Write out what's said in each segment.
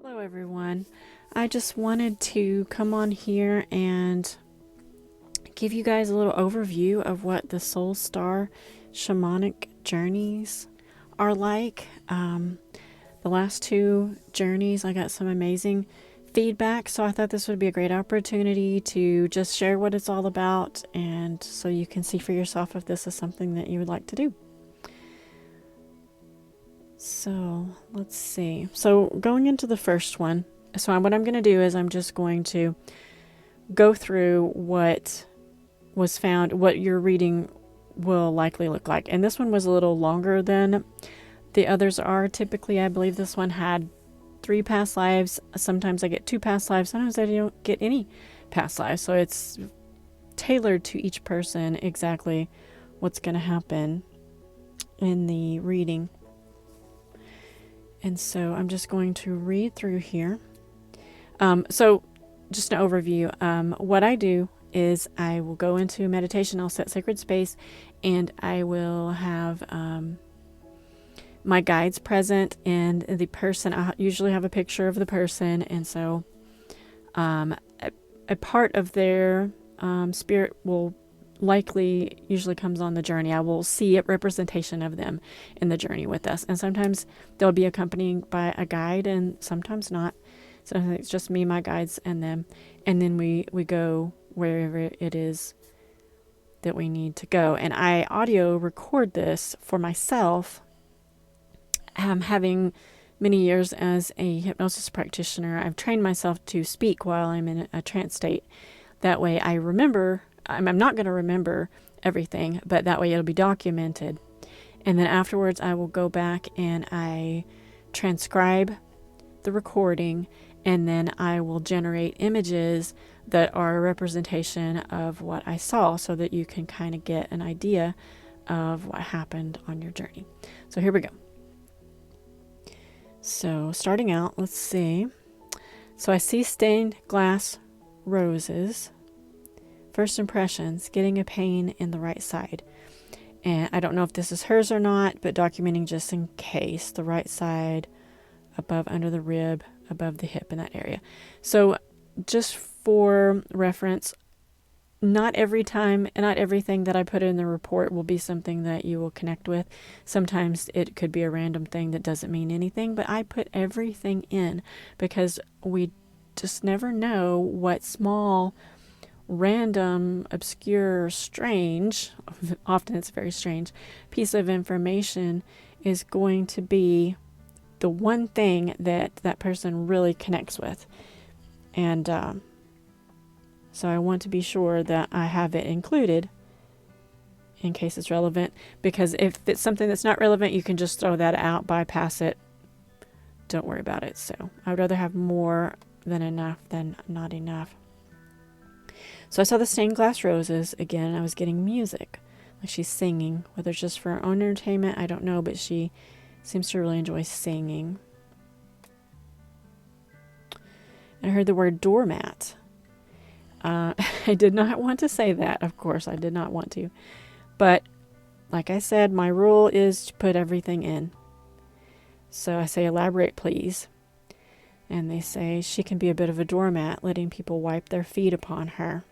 Hello everyone. I just wanted to come on here and give you guys a little overview of what the Soul Star Shamanic journeys are like. The last two journeys, I got some amazing feedback, so I thought this would be a great opportunity to just share what it's all about and so you can see for yourself if this is something that you would like to do. So let's see. So going into the first one, what I'm going to do is I'm just going to go through what was found, what your reading will likely look like. And this one was a little longer than the others are. Typically, I believe this one had 3 past lives. Sometimes I get 2 past lives. Sometimes I don't get any past lives. So it's tailored to each person exactly what's going to happen in the reading. And so I'm just going to read through here. So just an overview. What I do is I will go into meditation. I'll set sacred space and I will have my guides present and the person. I usually have a picture of the person. And so a part of their spirit will usually comes on the journey. I will see a representation of them in the journey with us. And sometimes they'll be accompanied by a guide and sometimes not. Sometimes it's just me, my guides, and them. And then we go wherever it is that we need to go. And I audio record this for myself. Having many years as a hypnosis practitioner, I've trained myself to speak while I'm in a trance state. That way I remember. I'm not going to remember everything, but that way it'll be documented. And then afterwards I will go back and I transcribe the recording, and then I will generate images that are a representation of what I saw so that you can kind of get an idea of what happened on your journey. So here we go. So starting out, let's see. So I see stained glass roses. First impressions, getting a pain in the right side. And I don't know if this is hers or not, but documenting just in case. The right side, above, under the rib, above the hip in that area. So just for reference, not every time, not everything that I put in the report will be something that you will connect with. Sometimes it could be a random thing that doesn't mean anything, but I put everything in because we just never know what small, random, obscure, strange, often it's very strange, piece of information is going to be the one thing that that person really connects with. And so I want to be sure that I have it included in case it's relevant, because if it's something that's not relevant, you can just throw that out, bypass it, don't worry about it. So I would rather have more than enough than not enough. So I saw the stained glass roses again. I was getting music, like she's singing, whether it's just for her own entertainment, I don't know, but she seems to really enjoy singing. And I heard the word doormat. I did not want to say that, of course, I did not want to. But like I said, my rule is to put everything in. So I say, elaborate, please. And they say she can be a bit of a doormat, letting people wipe their feet upon her.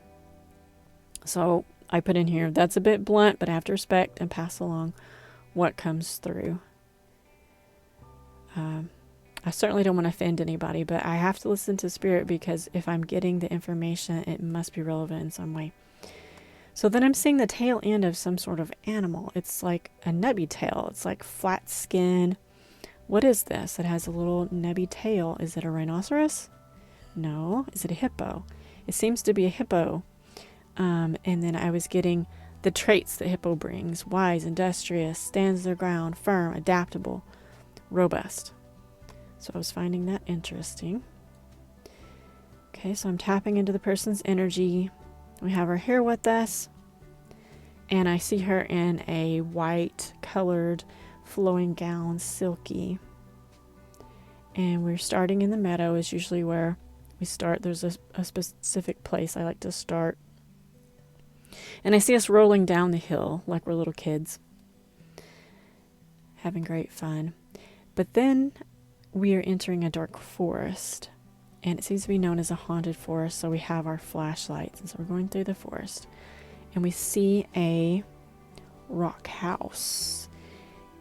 So I put in here, that's a bit blunt, but I have to respect and pass along what comes through. I certainly don't want to offend anybody, but I have to listen to spirit because if I'm getting the information, it must be relevant in some way. So then I'm seeing the tail end of some sort of animal. It's like a nebby tail. It's like flat skin. What is this? It has a little nebby tail. Is it a rhinoceros? No. Is it a hippo? It seems to be a hippo. And then I was getting the traits that hippo brings. Wise, industrious, stands their ground, firm, adaptable, robust. So I was finding that interesting. Okay, so I'm tapping into the person's energy. We have her here with us. And I see her in a white colored flowing gown, silky. And we're starting in the meadow is usually where we start. There's a specific place I like to start. And I see us rolling down the hill like we're little kids, having great fun. But then we are entering a dark forest, and it seems to be known as a haunted forest. So we have our flashlights, and so we're going through the forest, and we see a rock house.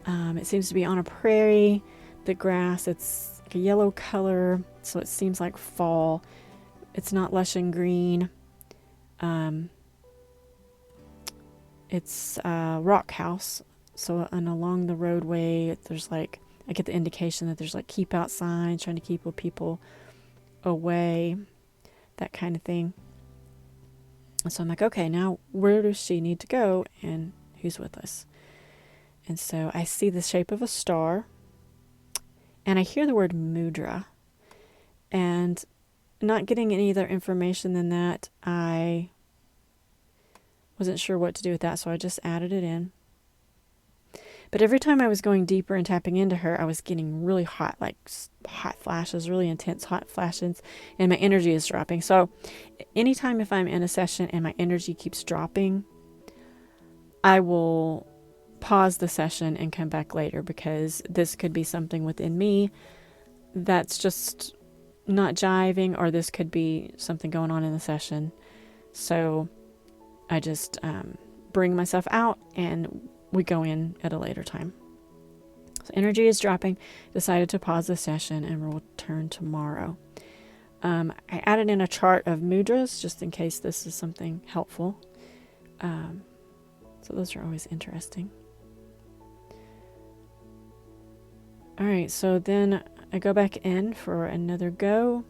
It seems to be on a prairie. The grass, it's like a yellow color, so it seems like fall. It's not lush and green. It's a rock house. So, and along the roadway, there's like, I get the indication that there's like keep out signs trying to keep people away, that kind of thing. And so I'm like, okay, now where does she need to go and who's with us? And so I see the shape of a star, and I hear the word mudra, and not getting any other information than that, I wasn't sure what to do with that, so I just added it in. But every time I was going deeper and tapping into her, I was getting really hot, like hot flashes, really intense hot flashes, and my energy is dropping. So anytime if I'm in a session and my energy keeps dropping, I will pause the session and come back later, because this could be something within me that's just not jiving, or this could be something going on in the session. So I just bring myself out and we go in at a later time. So energy is dropping. Decided to pause the session and we'll return tomorrow. I added in a chart of mudras just in case this is something helpful. So those are always interesting. All right, so then I go back in for another go.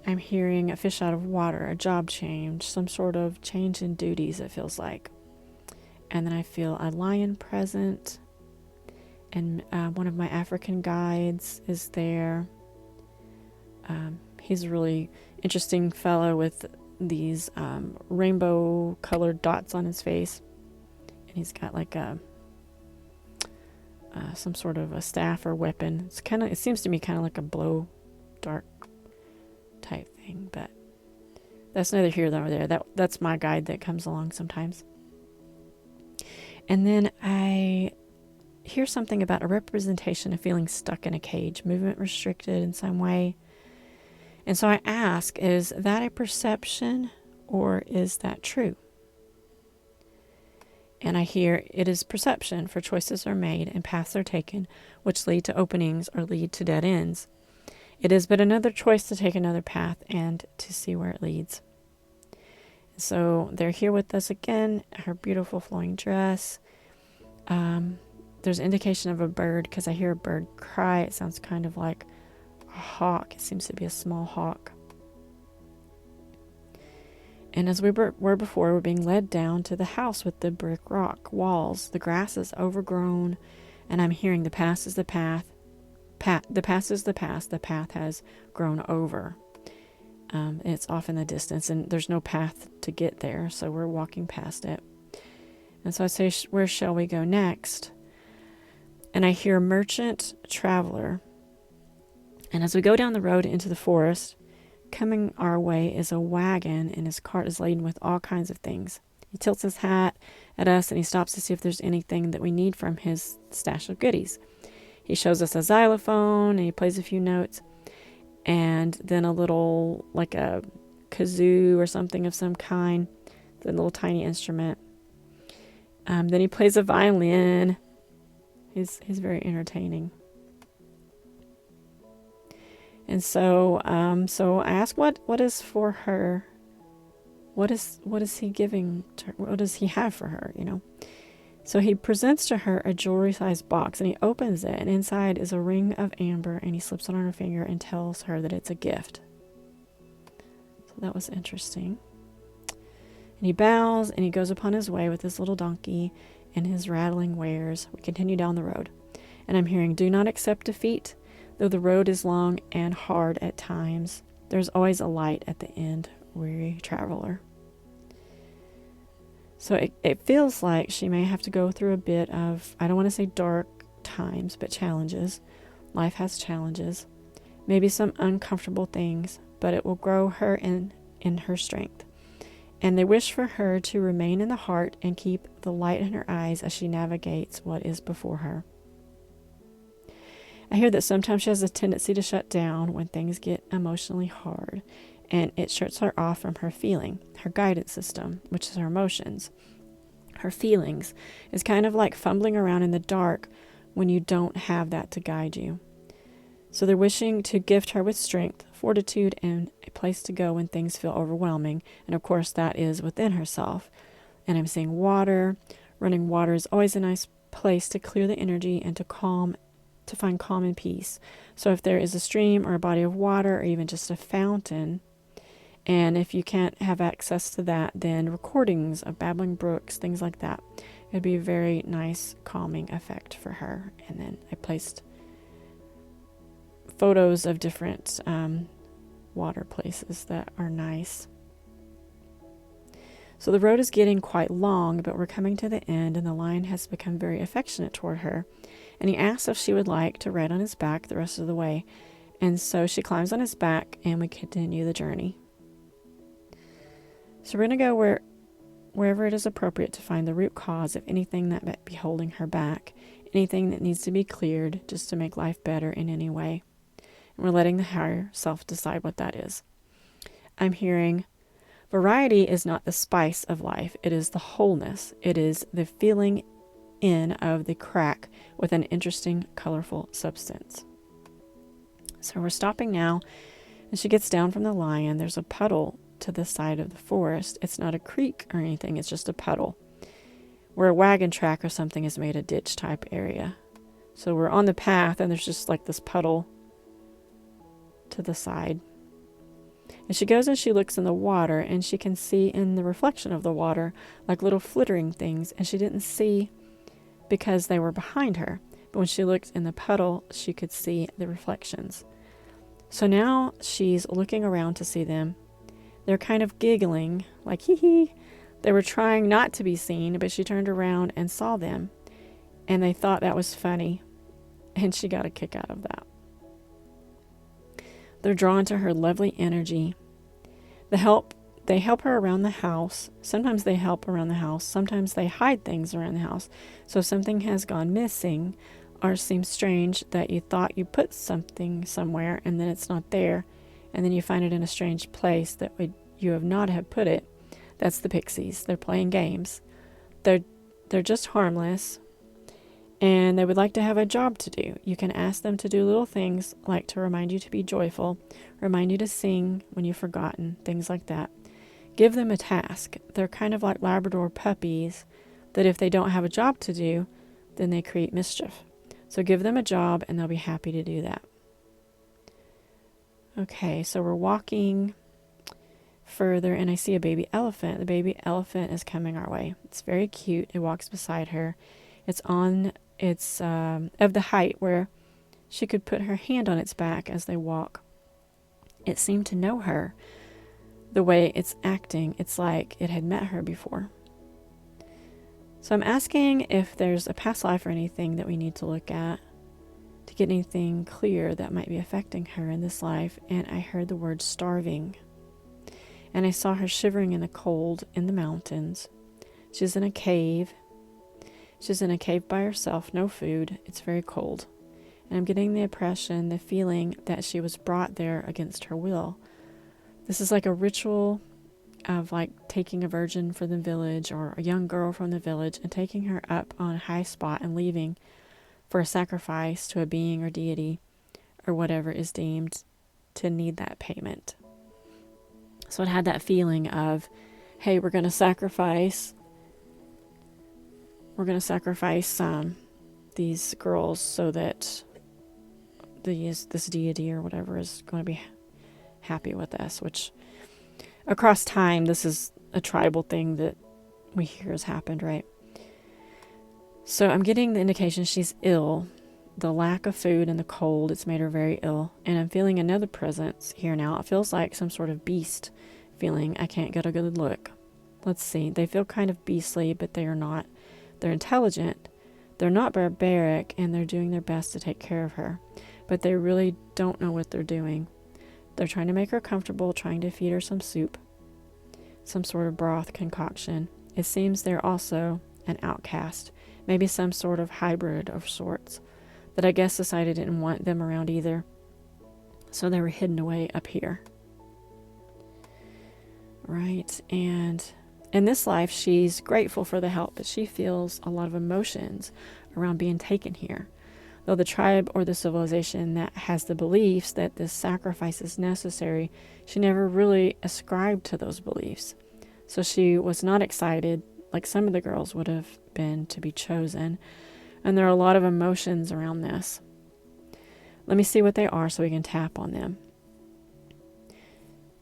I'm hearing a fish out of water, a job change, some sort of change in duties, it feels like. And then I feel a lion present, and one of my African guides is there. He's a really interesting fellow with these rainbow colored dots on his face. And he's got like some sort of a staff or weapon. It seems to me kind of like a blow dark type thing, but that's neither here nor there. That's my guide that comes along sometimes. And then I hear something about a representation of feeling stuck in a cage, movement restricted in some way. And so I ask, is that a perception or is that true? And I hear it is perception, for choices are made and paths are taken, which lead to openings or lead to dead ends. It is but another choice to take another path and to see where it leads. So they're here with us again, her beautiful flowing dress. There's indication of a bird, because I hear a bird cry. It sounds kind of like a hawk. It seems to be a small hawk. And as we were before, we're being led down to the house with the brick rock walls. The grass is overgrown, and I'm hearing the past is the path. The past is the past. The path has grown over. It's off in the distance, and there's no path to get there, so we're walking past it. And so I say, where shall we go next? And I hear merchant, traveler. And as we go down the road into the forest, coming our way is a wagon, and his cart is laden with all kinds of things. He tilts his hat at us, and he stops to see if there's anything that we need from his stash of goodies. He shows us a xylophone, and he plays a few notes, and then a little, like a kazoo or something of some kind, the little tiny instrument. Then he plays a violin. He's very entertaining. And so I ask, what is for her? What is he giving to her? What does he have for her, So he presents to her a jewelry-sized box, and he opens it, and inside is a ring of amber, and he slips it on her finger and tells her that it's a gift. So that was interesting. And he bows, and he goes upon his way with his little donkey and his rattling wares. We continue down the road, and I'm hearing, do not accept defeat. Though the road is long and hard at times, there's always a light at the end, weary traveler. So it feels like she may have to go through a bit of, I don't want to say dark times, but challenges. Life has challenges. Maybe some uncomfortable things, but it will grow her in her strength. And they wish for her to remain in the heart and keep the light in her eyes as she navigates what is before her. I hear that sometimes she has a tendency to shut down when things get emotionally hard, and it shuts her off from her feeling, her guidance system, which is her emotions. Her feelings is kind of like fumbling around in the dark when you don't have that to guide you. So they're wishing to gift her with strength, fortitude, and a place to go when things feel overwhelming. And of course, that is within herself. And I'm seeing water. Running water is always a nice place to clear the energy and to find calm and peace. So if there is a stream or a body of water or even just a fountain, and if you can't have access to that, then recordings of babbling brooks, things like that, it'd be a very nice calming effect for her. And then I placed photos of different water places that are nice. So the road is getting quite long, but we're coming to the end, and the lion has become very affectionate toward her. And he asks if she would like to ride on his back the rest of the way. And so she climbs on his back, and we continue the journey. So we're going to go wherever it is appropriate to find the root cause of anything that might be holding her back, anything that needs to be cleared just to make life better in any way. And we're letting the higher self decide what that is. I'm hearing, variety is not the spice of life. It is the wholeness. It is the filling in of the crack with an interesting, colorful substance. So we're stopping now, and she gets down from the lion. There's a puddle to the side of the forest. It's not a creek or anything. It's just a puddle where a wagon track or something has made a ditch type area. So we're on the path, and there's just like this puddle to the side. And she goes and she looks in the water, and she can see in the reflection of the water like little flittering things, and she didn't see because they were behind her. But when she looked in the puddle, she could see the reflections. So now she's looking around to see them. They're kind of giggling, like hee hee. They were trying not to be seen, but she turned around and saw them, and they thought that was funny, and she got a kick out of that. They're drawn to her lovely energy. They help her around the house. Sometimes they help around the house. Sometimes they hide things around the house. So if something has gone missing or seems strange that you thought you put something somewhere and then it's not there, and then you find it in a strange place that you have not have put it, that's the pixies. They're playing games. They're just harmless, and they would like to have a job to do. You can ask them to do little things like to remind you to be joyful, remind you to sing when you've forgotten, things like that. Give them a task. They're kind of like Labrador puppies that if they don't have a job to do, then they create mischief. So give them a job, and they'll be happy to do that. Okay, so we're walking further, and I see a baby elephant. The baby elephant is coming our way. It's very cute. It walks beside her. It's of the height where she could put her hand on its back as they walk. It seemed to know her. The way it's acting, it's like it had met her before. So I'm asking if there's a past life or anything that we need to look at to get anything clear that might be affecting her in this life. And I heard the word starving. And I saw her shivering in the cold in the mountains. She's in a cave. She's in a cave by herself, no food. It's very cold. And I'm getting the impression, the feeling that she was brought there against her will. This is like a ritual of like taking a virgin from the village or a young girl from the village and taking her up on a high spot and leaving for a sacrifice to a being or deity or whatever is deemed to need that payment. So it had that feeling of, hey, we're going to sacrifice these girls so that this deity or whatever is going to be happy with us, which across time, this is a tribal thing that we hear has happened, right? So I'm getting the indication she's ill. The lack of food and the cold, it's made her very ill. And I'm feeling another presence here now. It feels like some sort of beast feeling. I can't get a good look. Let's see. They feel kind of beastly, but they are not. They're intelligent. They're not barbaric, and they're doing their best to take care of her. But they really don't know what they're doing. They're trying to make her comfortable, trying to feed her some soup, some sort of broth concoction. It seems they're also an outcast, maybe some sort of hybrid of sorts. that I guess society didn't want them around either. So they were hidden away up here. Right, and in this life, she's grateful for the help, but she feels a lot of emotions around being taken here. Though the tribe or the civilization that has the beliefs that this sacrifice is necessary, she never really ascribed to those beliefs. So she was not excited, like some of the girls would have been, to be chosen. And there are a lot of emotions around this. Let me see what they are so we can tap on them.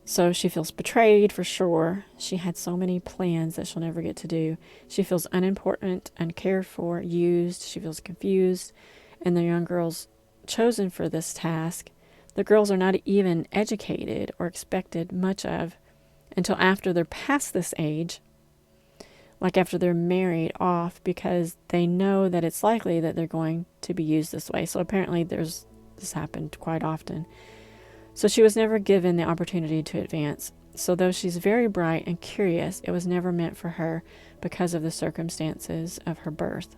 So she feels betrayed for sure. She had so many plans that she'll never get to do. She feels unimportant, uncared for, used. She feels confused. And the young girls chosen for this task, the girls are not even educated or expected much of until after they're past this age, like after they're married off, because they know that it's likely that they're going to be used this way. So apparently this happened quite often. So she was never given the opportunity to advance. So though she's very bright and curious, it was never meant for her because of the circumstances of her birth.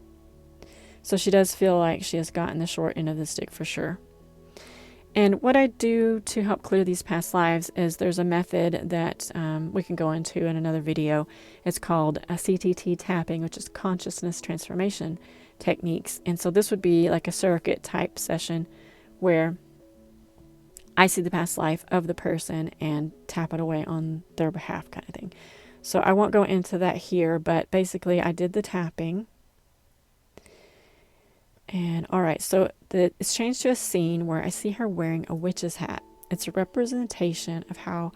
So she does feel like she has gotten the short end of the stick for sure. And what I do to help clear these past lives is there's a method that we can go into in another video. It's called a CTT tapping, which is consciousness transformation techniques. And so this would be like a circuit type session where I see the past life of the person and tap it away on their behalf kind of thing. So I won't go into that here, but basically I did the tapping. And all right, so it's changed to a scene where I see her wearing a witch's hat. It's a representation of how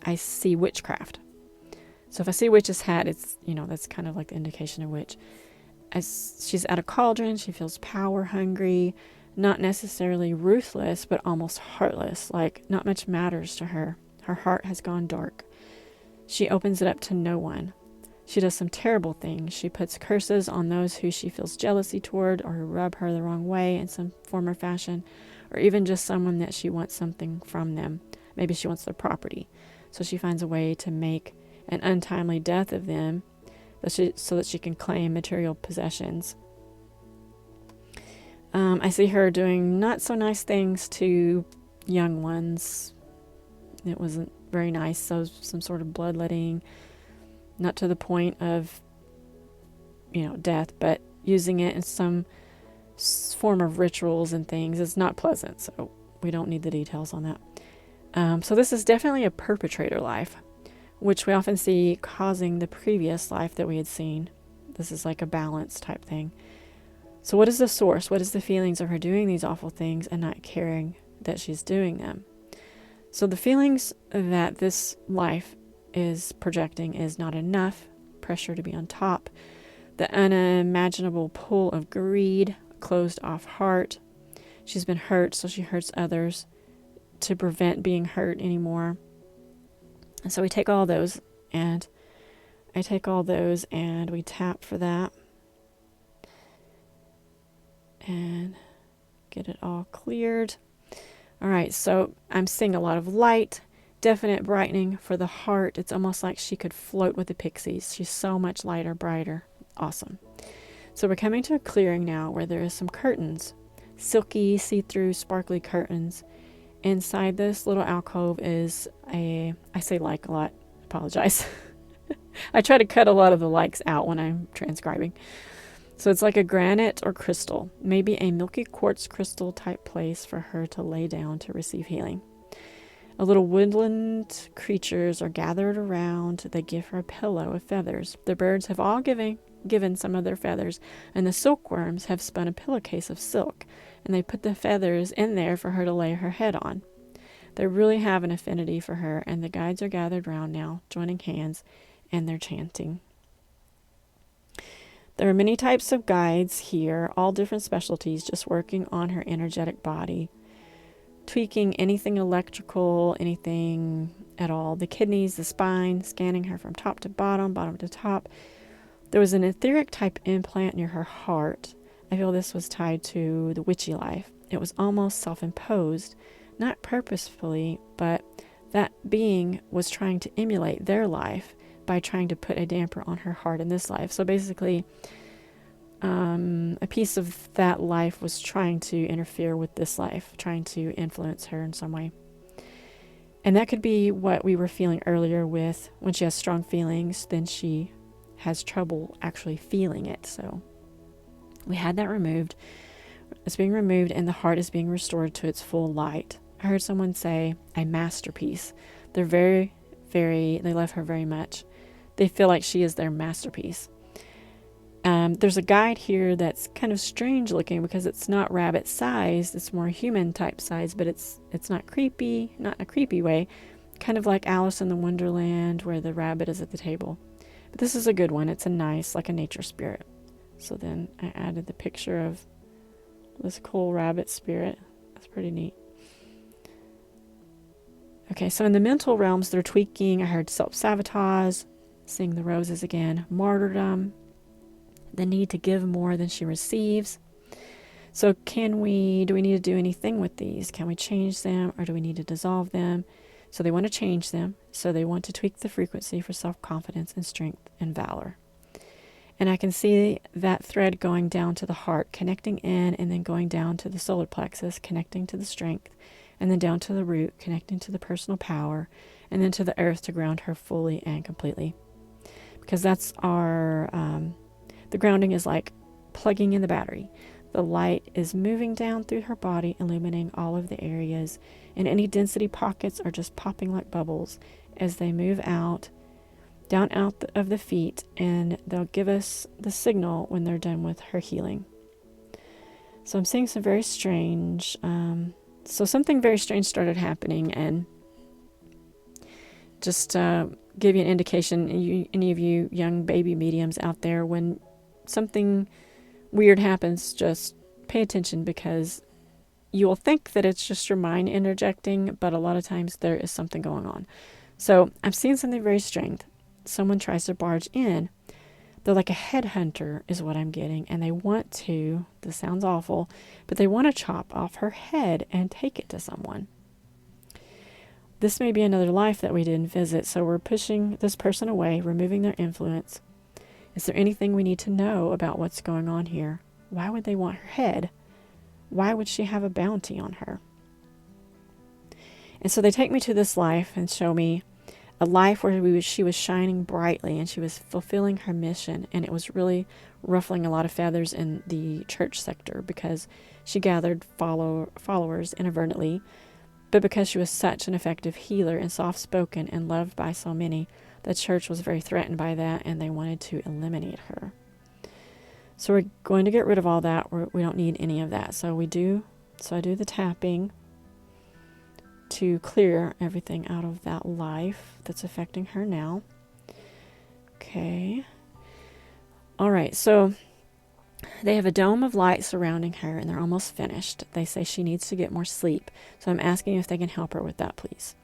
I see witchcraft. So if I see a witch's hat, it's, that's kind of like the indication of witch. She's at a cauldron, she feels power hungry, not necessarily ruthless, but almost heartless, like not much matters to her. Her heart has gone dark. She opens it up to no one. She does some terrible things. She puts curses on those who she feels jealousy toward or who rub her the wrong way in some form or fashion, or even just someone that she wants something from them. Maybe she wants their property. So she finds a way to make an untimely death of them so that she can claim material possessions. I see her doing not so nice things to young ones. It wasn't very nice. So some sort of bloodletting, not to the point of, death, but using it in some form of rituals and things is not pleasant. So we don't need the details on that. So this is definitely a perpetrator life, which we often see causing the previous life that we had seen. This is like a balance type thing. So what is the source? What is the feelings of her doing these awful things and not caring that she's doing them? So the feelings that this life is projecting is not enough, pressure to be on top, the unimaginable pull of greed, closed off heart. She's been hurt, so she hurts others to prevent being hurt anymore. And so we take all those, and I take all those, and we tap for that. And get it all cleared. All right, so I'm seeing a lot of light, definite brightening for the heart. It's almost like she could float with the pixies. She's so much lighter, brighter. Awesome. So we're coming to a clearing now where there is some curtains, silky, see-through, sparkly curtains. Inside this little alcove is I say like a lot, apologize. I try to cut a lot of the likes out when I'm transcribing. So it's like a granite or crystal, maybe a milky quartz crystal type place for her to lay down to receive healing. A little woodland creatures are gathered around. They give her a pillow of feathers. The birds have all given some of their feathers, and the silkworms have spun a pillowcase of silk, and they put the feathers in there for her to lay her head on. They really have an affinity for her, and the guides are gathered round now, joining hands, and they're chanting. There are many types of guides here, all different specialties, just working on her energetic body, tweaking anything electrical, anything at all. The kidneys, the spine, scanning her from top to bottom, bottom to top. There was an etheric type implant near her heart. I feel this was tied to the witchy life. It was almost self-imposed, not purposefully, but that being was trying to emulate their life by trying to put a damper on her heart in this life. So basically, a piece of that life was trying to interfere with this life, trying to influence her in some way. And that could be what we were feeling earlier with when she has strong feelings, then she has trouble actually feeling it. So we had that removed. It's being removed and the heart is being restored to its full light. I heard someone say a masterpiece. They're they love her very much. They feel like she is their masterpiece. There's a guide here that's kind of strange looking because it's not rabbit sized. It's more human type size, but it's not creepy, not in a creepy way. Kind of like Alice in the Wonderland where the rabbit is at the table. But this is a good one. It's a nice, like a nature spirit. So then I added the picture of this cool rabbit spirit. That's pretty neat. Okay, so in the mental realms, they're tweaking. I heard self-sabotage, seeing the roses again, martyrdom, the need to give more than she receives. So do we need to do anything with these? Can we change them or do we need to dissolve them? So they want to change them. So they want to tweak the frequency for self-confidence and strength and valor. And I can see that thread going down to the heart, connecting in and then going down to the solar plexus, connecting to the strength, and then down to the root, connecting to the personal power, and then to the earth to ground her fully and completely. Because that's the grounding is like plugging in the battery. The light is moving down through her body, illuminating all of the areas, and any density pockets are just popping like bubbles as they move out, down out of the feet, and they'll give us the signal when they're done with her healing. So I'm seeing some very strange, so something very strange started happening, and just give you an indication, any of you young baby mediums out there, when something weird happens, just pay attention, because you will think that it's just your mind interjecting, but a lot of times there is something going on. So I'm seeing something very strange. Someone tries to barge in. They're like a headhunter is what I'm getting, and they want to, this sounds awful, but they want to chop off her head and take it to someone. This may be another life that we didn't visit, so we're pushing this person away, removing their influence. Is there anything we need to know about what's going on here? Why would they want her head? Why would she have a bounty on her? And so they take me to this life and show me a life where she was shining brightly and she was fulfilling her mission, and it was really ruffling a lot of feathers in the church sector because she gathered followers inadvertently, but because she was such an effective healer and soft-spoken and loved by so many, the church was very threatened by that and they wanted to eliminate her. So we're going to get rid of all that. We don't need any of that. So I do the tapping to clear everything out of that life that's affecting her now. Okay. All right. So they have a dome of light surrounding her and they're almost finished. They say she needs to get more sleep. So I'm asking if they can help her with that, please.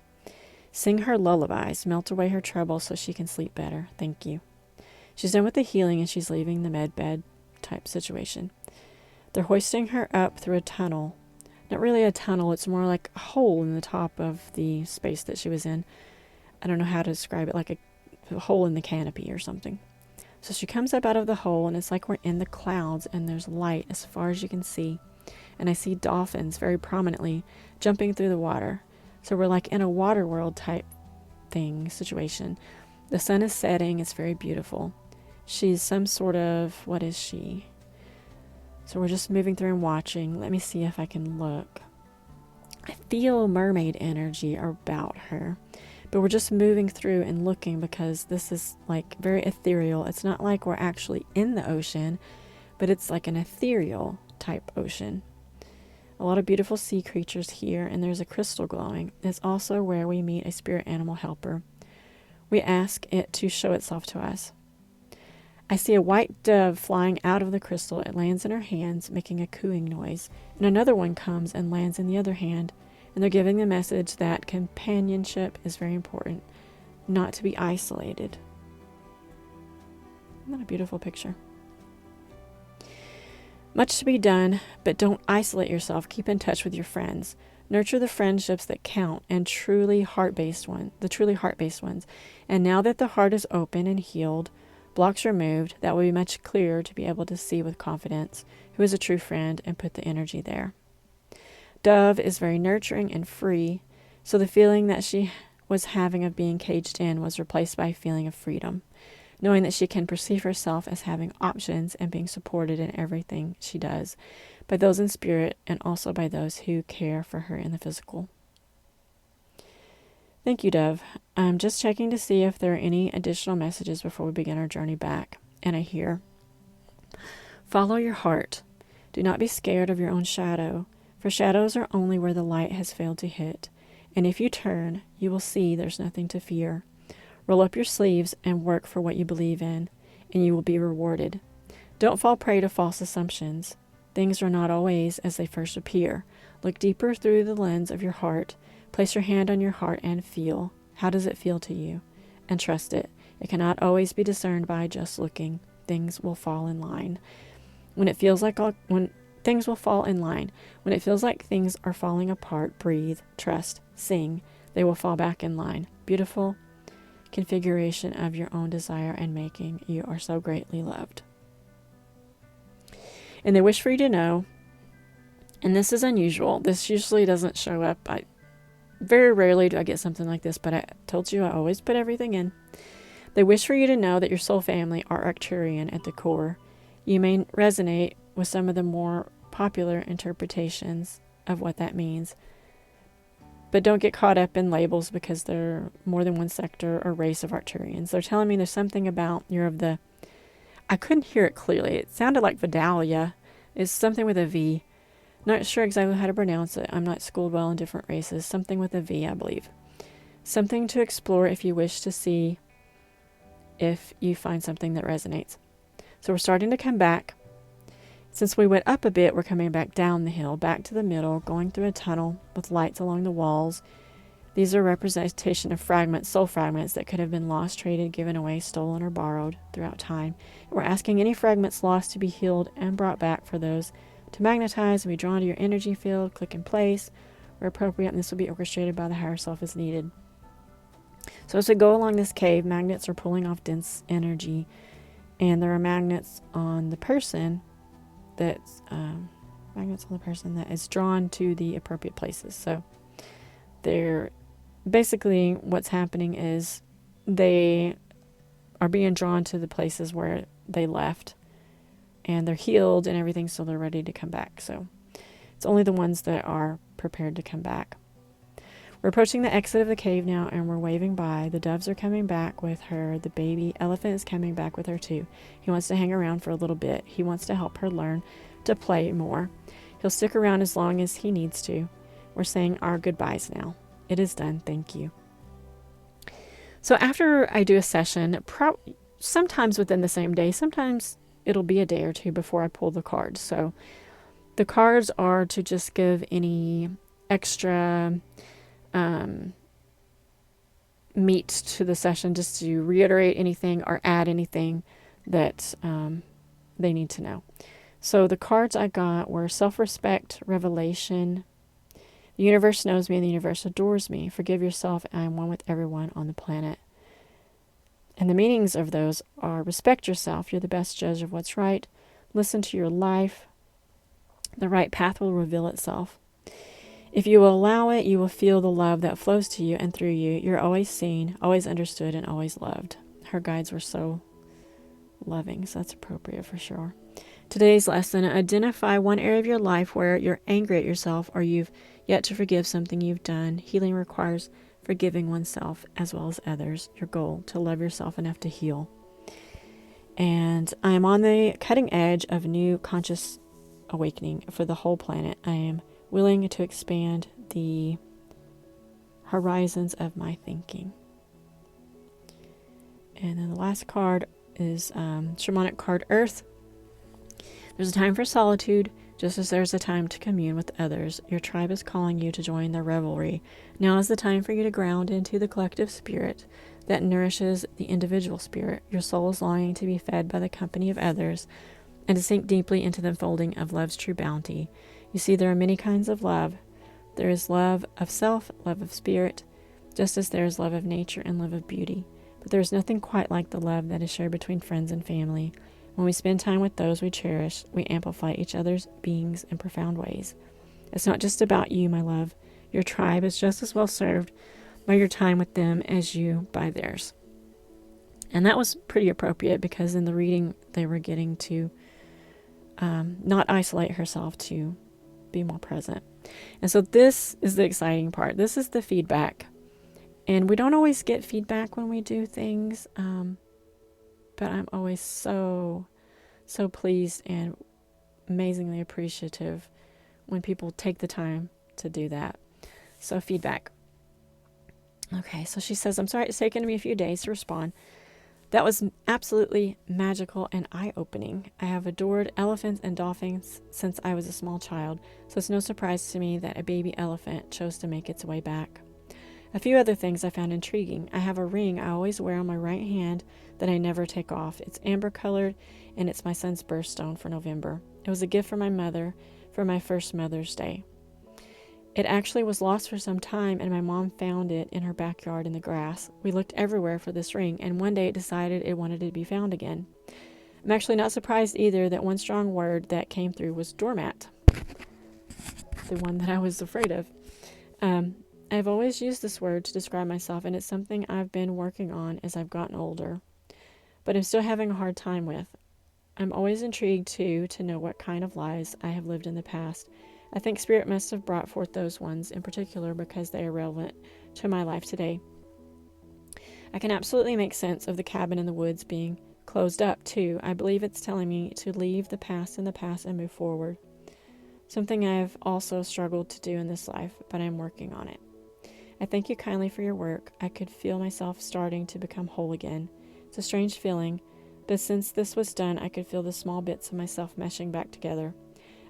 Sing her lullabies, melt away her trouble so she can sleep better. Thank you. She's done with the healing and she's leaving the med bed type situation. They're hoisting her up through a tunnel. Not really a tunnel, it's more like a hole in the top of the space that she was in. I don't know how to describe it, like a hole in the canopy or something. So she comes up out of the hole and it's like we're in the clouds and there's light as far as you can see. And I see dolphins very prominently jumping through the water. So we're like in a water world type situation. The sun is setting, it's very beautiful. She's some sort of, what is she? So we're just moving through and watching. Let me see if I can look. I feel mermaid energy about her. But we're just moving through and looking because this is like very ethereal. It's not like we're actually in the ocean, but it's like an ethereal type ocean. A lot of beautiful sea creatures here, and there's a crystal glowing. It's also where we meet a spirit animal helper. We ask it to show itself to us. I see a white dove flying out of the crystal. It lands in her hands, making a cooing noise. And another one comes and lands in the other hand. And they're giving the message that companionship is very important, not to be isolated. Isn't that a beautiful picture? Much to be done, but don't isolate yourself. Keep in touch with your friends. Nurture the friendships that count and the truly heart-based ones. And now that the heart is open and healed, Blocks removed, that will be much clearer to be able to see with confidence who is a true friend and put the energy there. Dove is very nurturing and free, so the feeling that she was having of being caged in was replaced by a feeling of freedom, knowing that she can perceive herself as having options and being supported in everything she does by those in spirit and also by those who care for her in the physical. Thank you, Dove. I'm just checking to see if there are any additional messages before we begin our journey back. And I hear, follow your heart. Do not be scared of your own shadow, for shadows are only where the light has failed to hit. And if you turn, you will see there's nothing to fear. Roll up your sleeves and work for what you believe in, and you will be rewarded. Don't fall prey to false assumptions. Things are not always as they first appear. Look deeper through the lens of your heart. Place your hand on your heart and feel. How does it feel to you? And trust it. It cannot always be discerned by just looking. Things will fall in line. When things will fall in line. When it feels like things are falling apart, breathe, trust, sing. They will fall back in line. Beautiful configuration of your own desire and making. You are so greatly loved. And they wish for you to know, and this is unusual. This usually doesn't show up. Very rarely do I get something like this, but I told you I always put everything in. They wish for you to know that your soul family are Arcturian at the core. You may resonate with some of the more popular interpretations of what that means, but don't get caught up in labels because there are more than one sector or race of Arcturians. They're telling me there's something about you're of the... I couldn't hear it clearly. It sounded like Vidalia. It's something with a V. Not sure exactly how to pronounce it. I'm not schooled well in different races. Something with a V, I believe. Something to explore if you wish to see if you find something that resonates. So we're starting to come back. Since we went up a bit, we're coming back down the hill, back to the middle, going through a tunnel with lights along the walls. These are representation of fragments, soul fragments that could have been lost, traded, given away, stolen, or borrowed throughout time. We're asking any fragments lost to be healed and brought back for those to magnetize and be drawn to your energy field, click in place where appropriate, and this will be orchestrated by the higher self as needed. So as we go along this cave, magnets are pulling off dense energy, and there are magnets on the person that is drawn to the appropriate places. So they're basically what's happening is they are being drawn to the places where they left. And they're healed and everything, so they're ready to come back. So it's only the ones that are prepared to come back. We're approaching the exit of the cave now, and we're waving by. The doves are coming back with her. The baby elephant is coming back with her too. He wants to hang around for a little bit. He wants to help her learn to play more. He'll stick around as long as he needs to. We're saying our goodbyes now. It is done. Thank you. So after I do a session, sometimes within the same day, sometimes it'll be a day or two before I pull the cards. So the cards are to just give any extra meat to the session, just to reiterate anything or add anything that they need to know. So the cards I got were self-respect, revelation, the universe knows me and the universe adores me, forgive yourself, I am one with everyone on the planet. And the meanings of those are respect yourself. You're the best judge of what's right. Listen to your life. The right path will reveal itself. If you will allow it, you will feel the love that flows to you and through you. You're always seen, always understood, and always loved. Her guides were so loving, so that's appropriate for sure. Today's lesson, identify one area of your life where you're angry at yourself or you've yet to forgive something you've done. Healing requires forgiving oneself as well as others. Your goal, to love yourself enough to heal. And I am on the cutting edge of new conscious awakening for the whole planet. I am willing to expand the horizons of my thinking. And then the last card is Shamanic card Earth. There's a time for solitude, just as there's a time to commune with others. Your tribe is calling you to join their revelry. Now is the time for you to ground into the collective spirit that nourishes the individual spirit. Your soul is longing to be fed by the company of others and to sink deeply into the unfolding of love's true bounty. You see, there are many kinds of love. There is love of self, love of spirit, just as there is love of nature and love of beauty. But there's nothing quite like the love that is shared between friends and family. When we spend time with those we cherish, we amplify each other's beings in profound ways. It's not just about you, my love. Your tribe is just as well served by your time with them as you by theirs. And that was pretty appropriate because in the reading they were getting to not isolate herself, to be more present. And so this is the exciting part. This is the feedback. And we don't always get feedback when we do things, but I'm always so pleased and amazingly appreciative when people take the time to do that. So feedback. Okay, so she says, I'm sorry it's taken me a few days to respond. That was absolutely magical and eye-opening. I have adored elephants and dolphins since I was a small child, so it's no surprise to me that a baby elephant chose to make its way back. A few other things I found intriguing. I have a ring I always wear on my right hand that I never take off. It's amber colored, and it's my son's birthstone for November. It was a gift from my mother for my first Mother's Day. It actually was lost for some time, and my mom found it in her backyard in the grass. We looked everywhere for this ring, and one day it decided it wanted to be found again. I'm actually not surprised either that one strong word that came through was doormat, the one that I was afraid of. I've always used this word to describe myself, and it's something I've been working on as I've gotten older, but I'm still having a hard time with. I'm always intrigued, too, to know what kind of lives I have lived in the past. I think Spirit must have brought forth those ones in particular because they are relevant to my life today. I can absolutely make sense of the cabin in the woods being closed up, too. I believe it's telling me to leave the past in the past and move forward. Something I've also struggled to do in this life, but I'm working on it. I thank you kindly for your work. I could feel myself starting to become whole again. It's a strange feeling, but since this was done, I could feel the small bits of myself meshing back together.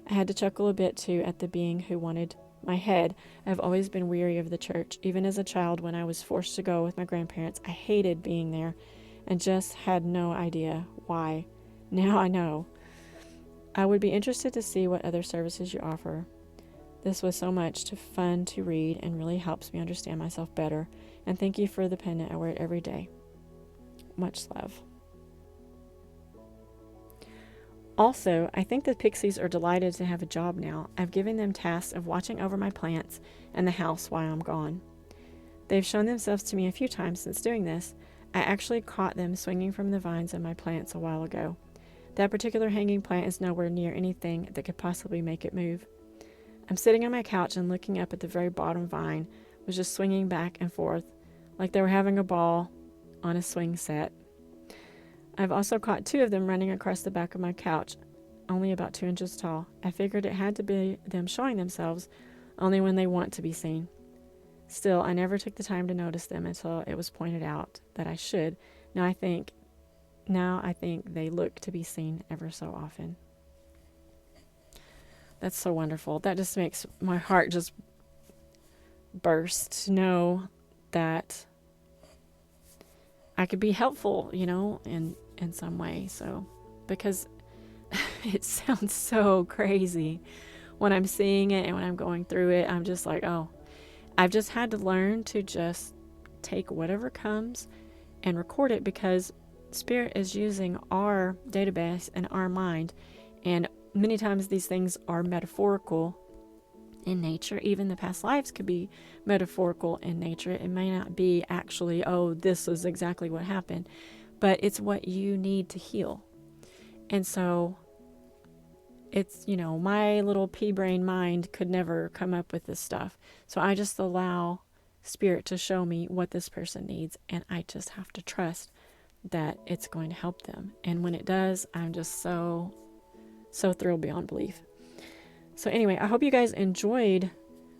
I had to chuckle a bit, too, at the being who wanted my head. I've always been weary of the church. Even as a child, when I was forced to go with my grandparents, I hated being there and just had no idea why. Now I know. I would be interested to see what other services you offer. This was so much fun to read and really helps me understand myself better. And thank you for the pendant. I wear it every day. Much love. Also, I think the pixies are delighted to have a job now. I've given them tasks of watching over my plants and the house while I'm gone. They've shown themselves to me a few times since doing this. I actually caught them swinging from the vines of my plants a while ago. That particular hanging plant is nowhere near anything that could possibly make it move. I'm sitting on my couch and looking up at the very bottom vine, was just swinging back and forth, like they were having a ball on a swing set. I've also caught 2 of them running across the back of my couch, only about 2 inches tall. I figured it had to be them showing themselves only when they want to be seen. Still, I never took the time to notice them until it was pointed out that I should. Now I think they look to be seen ever so often. That's so wonderful. That just makes my heart just burst to know that I could be helpful, in some way. So, because it sounds so crazy when I'm seeing it and when I'm going through it, I'm just like, oh, I've just had to learn to just take whatever comes and record it, because Spirit is using our database and our mind, and many times these things are metaphorical in nature. Even the past lives could be metaphorical in nature. It may not be actually, oh, this is exactly what happened, but it's what you need to heal. And so it's, my little pea-brain mind could never come up with this stuff. So I just allow Spirit to show me what this person needs, and I just have to trust that it's going to help them. And when it does, I'm just so thrilled beyond belief. So anyway, I hope you guys enjoyed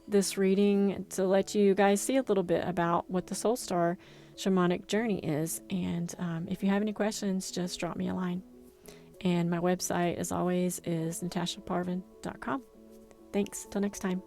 this reading to let you guys see a little bit about what the Soul Star shamanic journey is. And if you have any questions, just drop me a line. And my website, as always, is natashaparvin.com. Thanks. Till next time.